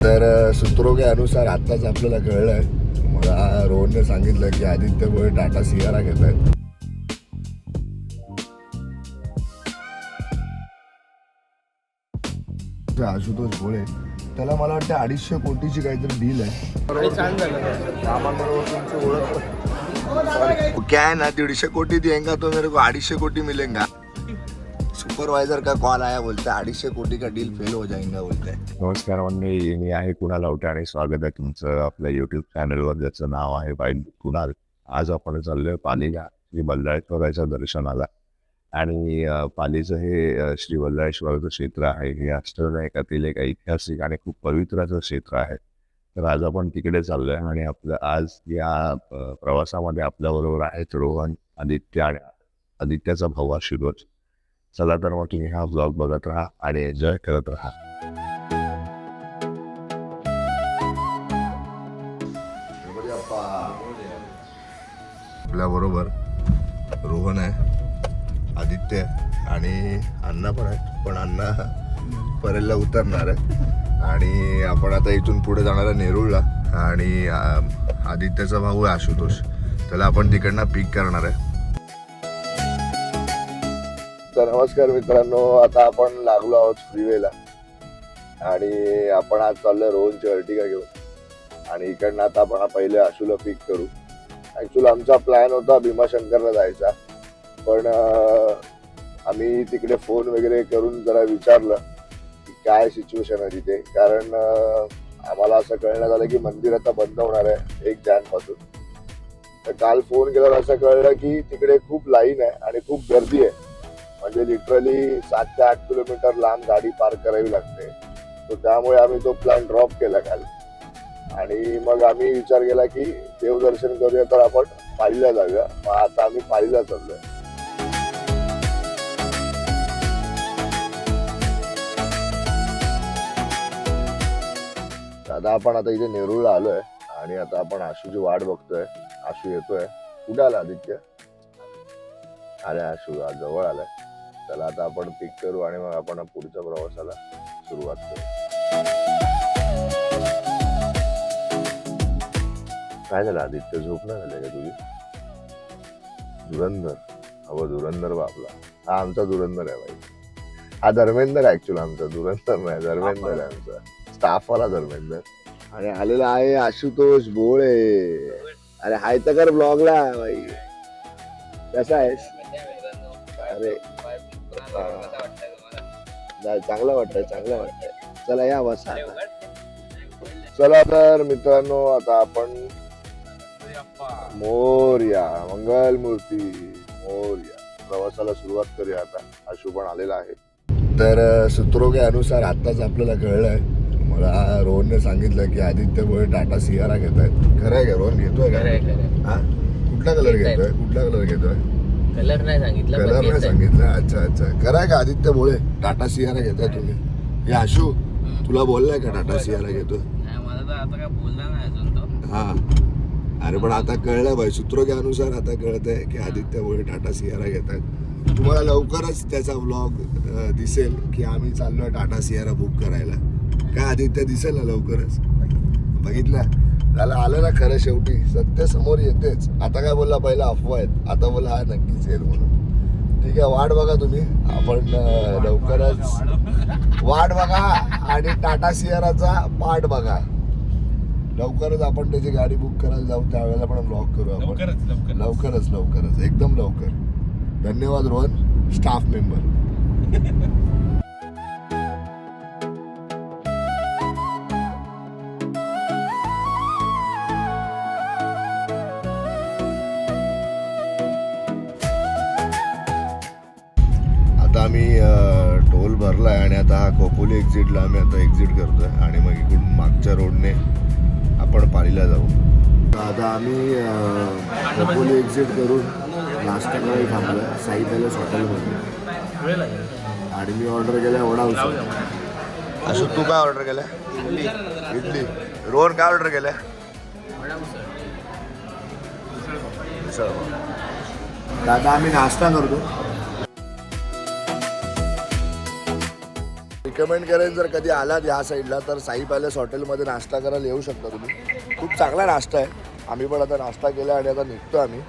तर सूत्रों के अनुसार आत्ताच आपल्याला कळलं आहे, मला रोहनने सांगितलं की आदित्य भोळे टाटा सियारा घेत आहेत. आशुतोष भोळे त्याला मला वाटतं 250 कोटीची काहीतरी डील आहे. तुमची ओळख क्या है ना, 150 कोटी देंगा तो मेरे को 250 कोटी मिलेगा. सुपरवायझर का कॉल आया, बोलते 250 कोटी का डील फेल हो जाएगा बोलते. नमस्कार मंडळी, मी आहे कुणाल आवटे आणि स्वागत आहे तुमचं आपल्या यूट्यूब चॅनलवर, ज्याचं नाव आहे वाईल्ड कुणाल. आज आपण चाललोय पालीला श्री बल्लाळेश्वराच्या दर्शनाला. आणि पालीचं हे श्री बल्लाळेश्वराचं क्षेत्र आहे, हे अष्टविनायकातील एक ऐतिहासिक आणि खूप पवित्र असं क्षेत्र आहे. तर आज आपण तिकडे चाललोय आणि आपलं आज या प्रवासामध्ये आपल्याबरोबर आहेत रोहन, आदित्य आणि आदित्याचा भाऊ आशुतोष. चला तर मग तुम्ही हा ब्लॉग बघत राहा आणि एन्जॉय करत राहा. आपल्या बरोबर रोहन आहे, आदित्य आणि अण्णा पण आहे, पण अण्णा परेलला उतरणार आहे. आणि आपण आता इथून पुढे जाणार आहे नेरूळला. आणि आदित्यचा भाऊ आहे आशुतोष, त्याला आपण तिकडनं पिक करणार आहे. तर नमस्कार मित्रांनो, आता आपण लागलो आहोत फ्रीवेला आणि आपण आज चाललोय रोहनची अर्टिगा घेऊन. आणि इकडनं आता आपण पहिले आशूला पिक करू. ऍक्च्युअली आमचा प्लॅन होता भीमाशंकरला जायचा, पण आम्ही तिकडे फोन वगैरे करून जरा विचारलं की काय सिच्युएशन आहे तिथे. कारण आम्हाला असं कळण्यात आलं की मंदिर आता बंद होणार आहे 1 जानेपासून. तर काल फोन केल्यावर असं कळलं की तिकडे खूप लाईन आहे आणि खूप गर्दी आहे. म्हणजे लिटरली 7 ते 8 किलोमीटर लांब गाडी पार्क करावी लागते. तर त्यामुळे आम्ही तो प्लॅन ड्रॉप केला काल. आणि मग आम्ही विचार केला की देवदर्शन करूया, तर आपण पालीला जाऊया. मग आता आम्ही पालीला चाललोय. दादा आपण आता इथे नेरूळला आलोय आणि आता आपण आशूची वाट बघतोय. आशू येतोय. कुठे आला आदित्य? अरे आशू आज जवळ आलाय. त्याला आता आपण पिक करू आणि मग आपण पुढच्या प्रवासाला सुरुवात करू. काय झालं आदित्य, झोप नाही झाली का तुझी? धुरंधर, अहो धुरंधर बापला. हा आमचा धुरंधर आहे बाई. हा धर्मेंद्र आहे ऍक्च्युअली, आमचा धुरंधर नाही, धर्मेंद्र आहे आमचा स्टाफवाला धर्मेंद्र. आणि आलेला आहे आशुतोष भोळे. अरे हाय तर कर ब्लॉगला बाई. कसा आहेस? अरे चांगलं वाटतंय, चांगलं वाटतंय. चला या बसा. चला तर मित्रांनो, आता आपण मोरया, मंगल मूर्ती मोरया, प्रवासाला सुरुवात करूया. आता आशू पण आलेला आहे. तर सूत्रों के अनुसार आत्ताच आपल्याला कळलं आहे, मला रोहनने सांगितलं की आदित्य भोळे टाटा सियारा घेत आहेत. खरं आहे का रोहन? घेतोय का? हा, कुठला कलर घेतोय? कुठला कलर घेतोय? कलर नाही सांगितलं, कलर नाही सांगितलं. अच्छा अच्छा, खरं आहे का आदित्य भोळे टाटा सियारा घेताय तुम्ही? हे आशू तुला बोललाय का टाटा सियारा घेतोय? मला तर आता काय बोलला नाही अजून तो. हा, अरे पण आता कळलं भाई, सूत्रों के अनुसार आता कळत आहे की आदित्य भोळे टाटा सियारा घेत आहेत. तुम्हाला लवकरच त्याचा व्लॉग दिसेल की आम्ही चाललोय टाटा सियारा बुक करायला. काय आदित्य दिसेल ना लवकरच. बघितलं, त्याला आलं ना खरं, शेवटी सत्य समोर येतेच. आता काय बोलला, पहिला अफवा आहेत, आता बोला हा नक्कीच येईल म्हणून. ठीक आहे, वाट बघा तुम्ही. आपण लवकरच वाट बघा आणि टाटा सियाराचा पार्ट बघा. लवकरच आपण त्याची गाडी बुक करायला जाऊ, त्यावेळेला पण ब्लॉग करू आपण. लवकरच एकदम लवकर. धन्यवाद रोहन, स्टाफ मेंबर. आता आम्ही टोल भरलाय आणि आता हा खोपोली एक्झिटला आम्ही आता एक्झिट करतोय. आणि मग इकडून मागच्या रोडने आपण पालीला जाऊ. आता आम्ही खोपोली एक्झिट करून नाश्ता करायला थांबलोय साई पॅलेस हॉटेलमध्ये. आणि मी ऑर्डर केलाय वडा उसळ. असं तू काय ऑर्डर केलंय? इडली. रोहन काय ऑर्डर केलंय? आता आम्ही नाश्ता करतो. रेकमेंड करेन जर कधी आलात ह्या साईडला तर साई पॅलेस हॉटेलमध्ये नाश्ता करायला येऊ शकता तुम्ही. खूप चांगला नाश्ता आहे. आम्ही पण आता नाश्ता केला आणि आता निघतो आम्ही.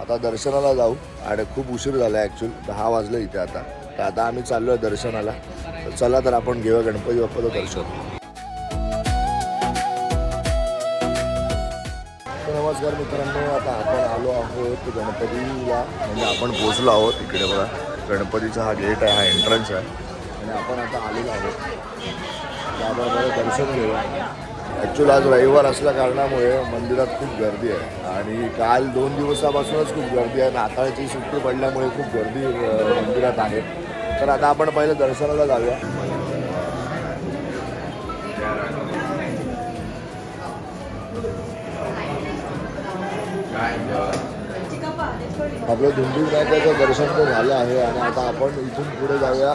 आता दर्शनाला जाऊ आणि खूप उशीर झाला आहे ॲक्च्युली 10 वाजले इथे आता. तर आता आम्ही चाललो आहे दर्शनाला. तर चला तर आपण घेऊया गणपती बाप्पाचं दर्शन. तर नमस्कार मित्रांनो, आता आपण आलो आहोत गणपतीला, म्हणजे आपण पोहोचलो आहोत. इकडे बघा गणपतीचा हा गेट आहे, हा एंट्रन्स आहे आणि आपण आता आलेलो आहोत. त्याबरोबर दर्शन घेऊया. ॲक्च्युली आज रविवार असल्या कारणामुळे मंदिरात खूप गर्दी आहे आणि काल 2 दिवसापासूनच खूप गर्दी आहे. नाताळची सुट्टी पडल्यामुळे खूप गर्दी मंदिरात आहे. तर आता आपण पहिलं दर्शनाला जाऊया. आपलं धुंडी विनायकाचं दर्शन तर झालं आहे आणि आता आपण इथून पुढे जाऊया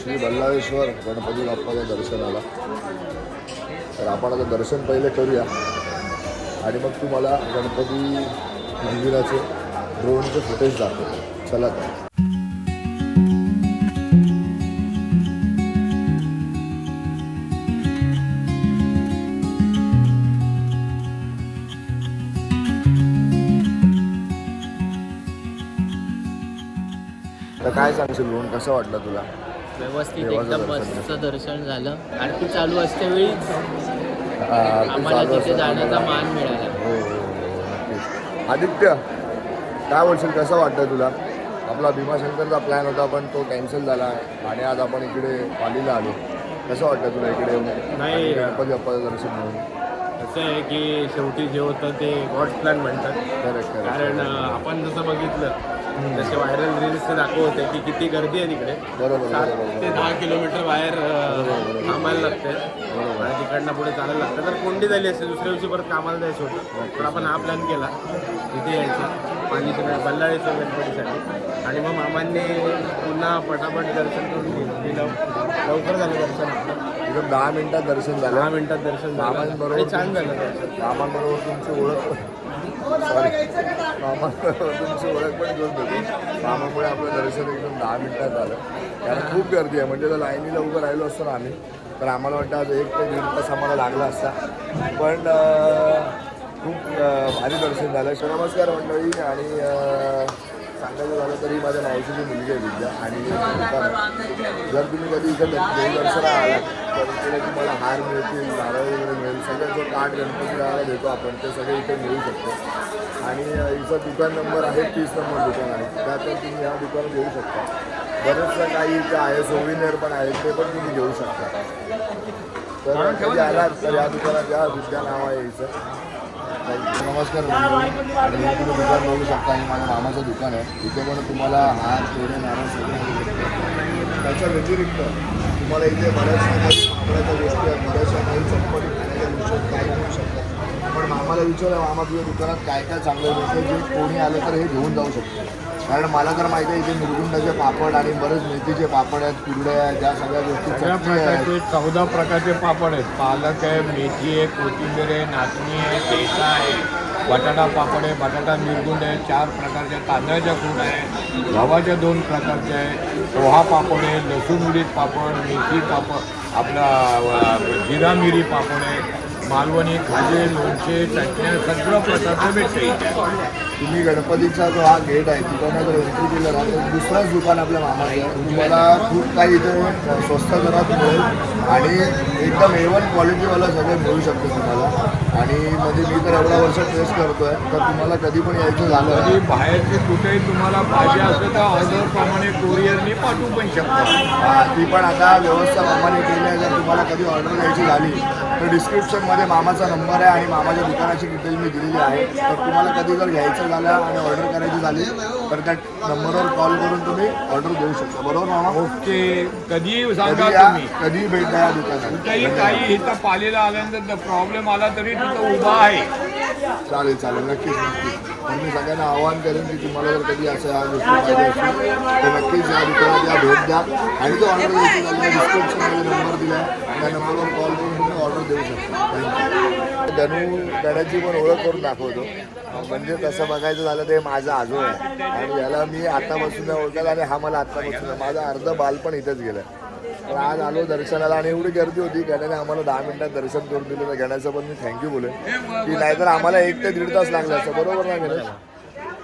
श्री बल्लाळेश्वर गणपती बाप्पाच्या दर्शनाला. तर आपण आता दर्शन पहिले करूया आणि मग तुम्हाला गणपती मंदिराचे ड्रोनचे फुटेज दाखवतो. चला तर. तर काय सांगशील लोन, कसं वाटलं तुला? व्यवस्थित देवाचं एकदम दर्शन मस्त दर्शन झालं. आरती चालू असते वेळीच आरती आम्हाला चालू तिथे असताना जाण्याचा मान मिळाला. हो, नक्कीच. आदित्य, काय बोलशील, कसं वाटतं तुला? आपला भीमाशंकरचा प्लॅन होता पण तो कॅन्सल झाला आणि आज आपण इकडे पालीला आलो. कसं वाटतं तुला इकडे येऊन नाही. आणि गणपती बाप्पाचं दर्शन घेऊन? असं आहे की शेवटी जे होतं ते गॉड प्लॅन म्हणतात. Correct correct. कारण आपण जसं बघितलं जसे व्हायरल रील्स दाखवत होते की किती गर्दी आहे तिकडे. बरोबर 7 बरोबर ते 10 किलोमीटर बाहेर थांबायला लागते आणि तिकडनं पुढे चालायला लागतं. तर कोंडी झाली असते, दुसऱ्या दिवशी परत कामाला जायचं होतं. तर आपण हा प्लॅन केला तिथे यायचा पालीच्या बल्लाळेश्वर गणपतीसाठी आणि मग मामांनी पुन्हा पटापट दर्शन करून दिलं. लवकर झालं दर्शन आपलं. एकदम 10 मिनिटात दर्शन झालं. 10 मिनिटात दर्शन झालं मामांबरोबर आणि छान झालं दर्शन. मामांबरोबर तुमची ओळख मामांबरोबर तुमची ओळख पण घेऊन देतो. मामामुळे आपलं दर्शन एकदम 10 मिनिटात झालं. कारण खूप गर्दी आहे, म्हणजे जर लाईनीला उभं राहिलो असतो ना आम्ही तर आम्हाला वाटतं आज 1 ते 1.5 तास आम्हाला लागला असता. पण खूप भारी दर्शन झालं. नमस्कार मंडळी. आणि सांगायचं झालं तरी माझ्या मावशीची मुलगी आहे विद्या आणि जर तुम्ही कधी इकडे देवदर्शनाला आलात तर इकडे तुम्हाला हार मिळतील, नारळ वगैरे मिळेल. सगळं जो काठ गणपती लावायला देतो आपण ते सगळे इथे मिळू शकतो. आणि हिचा दुकान नंबर आहे 30 नंबर दुकान आहे, त्यातून तुम्ही ह्या दुकानात येऊ शकता. बरेचसं काही इथं आहे, सोविनियर पण आहेत, ते पण तुम्ही घेऊ शकता. तर कधी आलात तर या दुकानात या, विद्या नाव आहे हिचं. नमस्कार मंडळी. आणि हे तुम्ही दुकान बघू शकता, हे माझ्या मामाचं दुकान आहे. इथे पण तुम्हाला हार, पेढे, नारळ सगळं मिळू शकतं. त्याच्या व्यतिरिक्त तुम्हाला इथे बऱ्याचशा काही मागण्याच्या गोष्टी आहेत, बऱ्याचशा काही चटपटी खाण्याच्या गोष्टी काही मिळू शकतात. पण मामाला विचारलं, मामा तुझ्या दुकानात काय काय चांगलं मिळतं जे कोणी आलं तर हे घेऊन जाऊ शकतो. कारण मला तर माहिती आहे इथे मुरगुंडाचे पापड आणि बरेच मेथीचे पापड आहेत, कुरड्या आहेत, ज्या सगळ्या गोष्टी सगळ्या चटणी आहेत. प्रकारचे 14 प्रकारचे पापड आहेत. पालक आहे, मेथी आहे, कोथिंबीर आहे, नाचणी आहे, ठेचा आहे, बटाटा पापड आहे, बटाटा मिरगुंड आहे, 4 प्रकारच्या तांदळाच्या कुरड्या आहे, गव्हाच्या 2 प्रकारचे आहे, पोहा पापड आहे, लसूण उडीद पापड, मेथी पापड, आपला जिरा मिरी पापड आहे, मालवणी खाजे, लोणचे, चटण्या, सगळं प्रकारचं भेटते इथे. तुम्ही गणपतीचा जो हा गेट आहे तिकडनं जर एंट्री केलं ना तर दुसरंच दुकान आपल्या मामाचं आहे. तुम्हाला खूप काही इथे स्वस्त दरात मिळेल आणि एकदम A1 क्वालिटीवाला सगळं मिळू शकतं तुम्हाला. आणि म्हणजे मी तर एवढ्या वर्षात टेस्ट करतोय, तर तुम्हाला कधी पण यायचं झालं कधी बाहेरचे कुठेही तुम्हाला पाहिजे असेल तर ऑर्डरप्रमाणे कोरिअरने पाठवू पण शकतो. ती पण आता व्यवस्था मामाने केली आहे. जर तुम्हाला कधी ऑर्डर द्यायची झाली तर डिस्क्रिप्शनमध्ये मामाचा नंबर आहे आणि मामाच्या दुकानाची डिटेल मी दिलेली आहे. तर तुम्हाला कधी जर घ्यायचं झालं आणि ऑर्डर करायची झाली तर त्या नंबरवर कॉल करून तुम्ही ऑर्डर देऊ शकता. बरोबर मामा? ओके, कधीही सांगा कधी या, तुम्ही. कधी भेट द्या या दुकानात. कुठेही काही इथं पालीला आल्यानंतर प्रॉब्लेम आला तरी तिथं उभा आहे. चालेल चालेल, नक्कीच नक्कीच. तर मी सगळ्यांना आवाहन करेन की तुम्हाला जर कधी असं या गोष्टी पाहिजे असेल तर नक्कीच या दुकानात या, भेट द्या. आणि तो ऑर्डर द्यायची झाली डिस्क्रिप्शनमध्ये नंबर दिला आहे, त्या नंबरवर कॉल करून तुम्ही ऑर्डर देऊ शकता. धन्याची पण ओळख करून दाखवतो. म्हणजे तसं बघायचं झालं ते माझा आजो आहे आणि याला मी आतापासून ओळखायला आणि हा मला आत्तापासून. माझा अर्ध बाल पण इथंच गेलं. तर आज आलो दर्शनाला आणि एवढी गर्दी होती गण्याने आम्हाला 10 मिनिटात दर्शन करून दिलं. तर गण्याचं पण मी थँक्यू बोलेन की नाहीतर आम्हाला 1 ते 1.5 तास लागला असतं. बरोबर ना गणेश?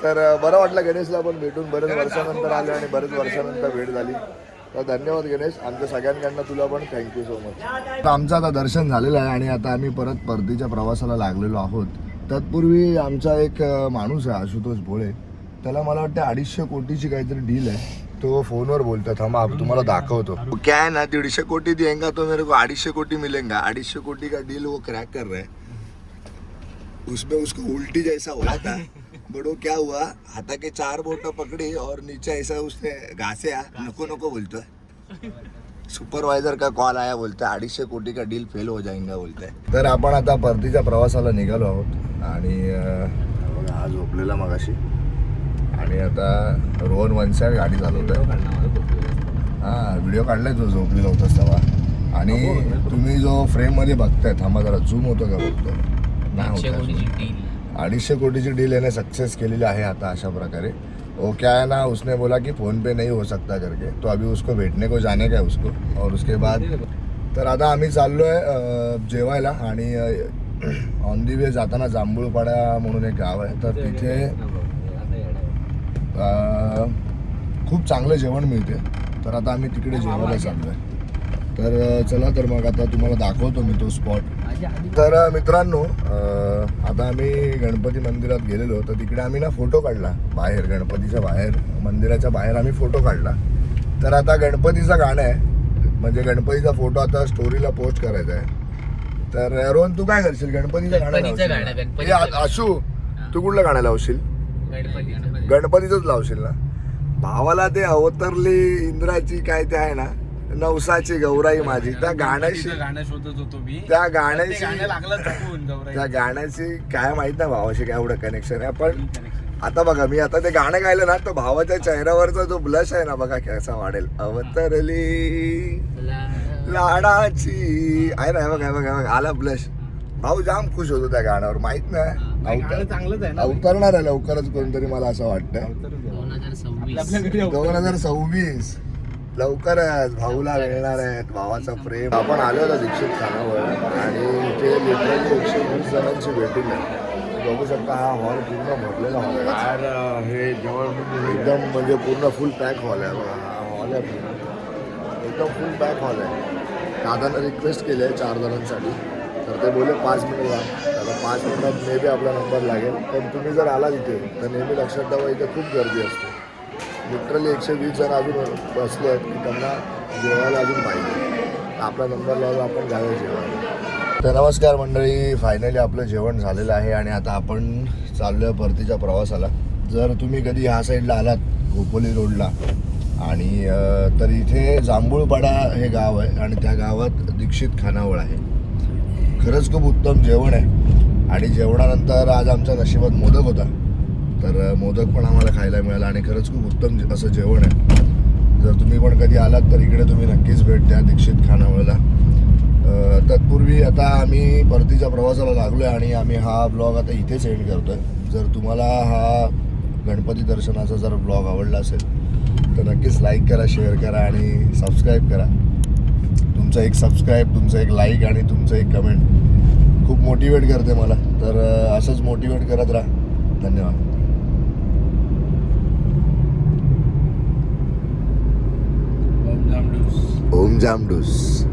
तर बरं वाटलं गणेशला पण भेटून. बरेच वर्षानंतर आलो आणि बरेच वर्षानंतर भेट झाली. तर धन्यवाद गणेश. आमच्या सगळ्यांकडनं तुला पण थँक्यू सो मच. आमचं आता दर्शन झालेलं आहे आणि आता आम्ही परतीच्या प्रवासाला लागलेलो आहोत. तत्पूर्वी आमचा एक माणूस आहे आशुतोष भोळे. त्याला मला वाटतं 250 कोटीची काहीतरी डील आहे. तो फोनवर बोलतो. थांबा तुम्हाला दाखवतो. क्या है ना 150 कोटी देंगा तो मेरे को 250 कोटी मिलेगा. 250 कोटी का डील वो क्रैक कर रहा है. उसमें उसको उल्टी जैसा हुआ था बट वो क्या हुआ हाथा के 4 बोट पकड़ी और नीचे ऐसा उसने घासे नको नको बोलतोय. सुपरवायझर का कॉल आया बोलता है 250 कोटी का डील फेल हो जाएगा बोलता है. तर आपण आता परतीच्या प्रवासाला निघालो आहोत आणि हा झोपलेला मगाशी आणि आता रोहन वनसाईड गाडी चालवतोय. हा व्हिडिओ काढलाय तो झोपलेला होतास तेव्हा. आणि तुम्ही जो फ्रेम मध्ये बघताय थांबा जरा झूम होतो का बघतो. नाही होत. 250 कोटीची डील याने सक्सेस केलेली आहे आता अशा प्रकारे. वो क्या है ना उसने बोला कि फ़ोन पे नहीं हो सकता करके. तो अभी उसको भेटने को जाने का है उसको. और उसके बाद तर आता आम्ही चाललो आहे जेवायला आणि ऑन दी वे जाताना जांभूळपाडा म्हणून एक गाव आहे. तर तिथे खूप चांगलं जेवण मिळते. तर आता आम्ही तिकडे जेवायला चाललो आहे. तर चला तर मग आता तुम्हाला दाखवतो मी तो स्पॉट. तर मित्रांनो आता आम्ही गणपती मंदिरात गेलेलो. तर तिकडे आम्ही ना फोटो काढला बाहेर गणपतीच्या बाहेर मंदिराच्या बाहेर आम्ही फोटो काढला. तर आता गणपतीचं गाणं आहे म्हणजे गणपतीचा फोटो आता स्टोरीला पोस्ट करायचा आहे. तर रोहन तू काय करशील गणपतीचं गाणं आशू तू कुठलं गाणं लावशील? गणपतीचंच लावशील ना. भावाला ते अवतरली इंद्राची काय ते आहे ना नवसाची गौराई माझी त्या गाण्याशी शोधत होतो मी. त्या गाण्याशी लागलं त्या गाण्याची काय माहित ना भावाशी काय एवढं कनेक्शन आहे. पण आता बघा मी आता ते गाणं गायलं ना तर भावाच्या चेहऱ्यावरचा जो ब्लश आहे ना बघा कसा वाढेल. अवतरली लाडाची आहे ना बघा बघा बघा आला ब्लश. भाऊ जाम खुश होतो त्या गाण्यावर. माहित नाही चांगलंच आहे ना. अवतरणार आहे लवकरच कोणतरी मला असं वाटतं. 2026 लवकरच भाऊला मिळणार आहेत भावाचा प्रेम. आपण आलो होतो दीक्षित खानावर आणि इथे लिटरली 120 जणांची वेटिंग आहे. बघू शकता हा हॉल पूर्ण भरलेला हॉल आहे. हे जवळ एकदम म्हणजे पूर्ण फुल पॅक हॉल आहे. बघा हा हॉल आहे पूर्ण एकदम फुल पॅक हॉल आहे. दादानं रिक्वेस्ट केली आहे 4 जणांसाठी. तर ते बोले 5 मिनिट लागतात. त्याला 5 मिनिटात मे बी आपला नंबर लागेल. पण तुम्ही जर आला तिथे तर नेहमी लक्षात ठेवा इथे खूप गर्दी असते. लिटरली 120 जण अजून बसले आहेत की त्यांना जेवायला अजून पाहिजे. आपला नंबर लावला आपण जाऊया जेवायला. तर नमस्कार मंडळी फायनली आपलं जेवण झालेलं आहे आणि आता आपण चाललो आहे परतीच्या प्रवासाला. जर तुम्ही कधी ह्या साईडला आलात खोपोली रोडला आणि तर इथे जांभूळपाडा हे गाव आहे आणि त्या गावात दीक्षित खानावळ आहे. खरंच खूप उत्तम जेवण आहे आणि जेवणानंतर आज आमच्या नशिबात मोदक होता. तर मोदक पण आम्हाला खायला मिळाला आणि खरंच खूप उत्तम असं जेवण आहे. जर तुम्ही पण कधी आलात तर इकडे तुम्ही नक्कीच भेट द्या दीक्षित खानावळला. तत्पूर्वी आता आम्ही परतीच्या प्रवासाला लागलो आहे आणि आम्ही हा ब्लॉग आता इथेच एंड करतो आहे. जर तुम्हाला हा गणपती दर्शनाचा जर ब्लॉग आवडला असेल तर नक्कीच लाईक करा, शेअर करा आणि सबस्क्राईब करा. तुमचं एक सबस्क्राईब, तुमचं एक लाईक आणि तुमचं एक कमेंट खूप मोटिवेट करते मला. तर असंच मोटिवेट करत राहा. धन्यवाद. ओम जामडूस.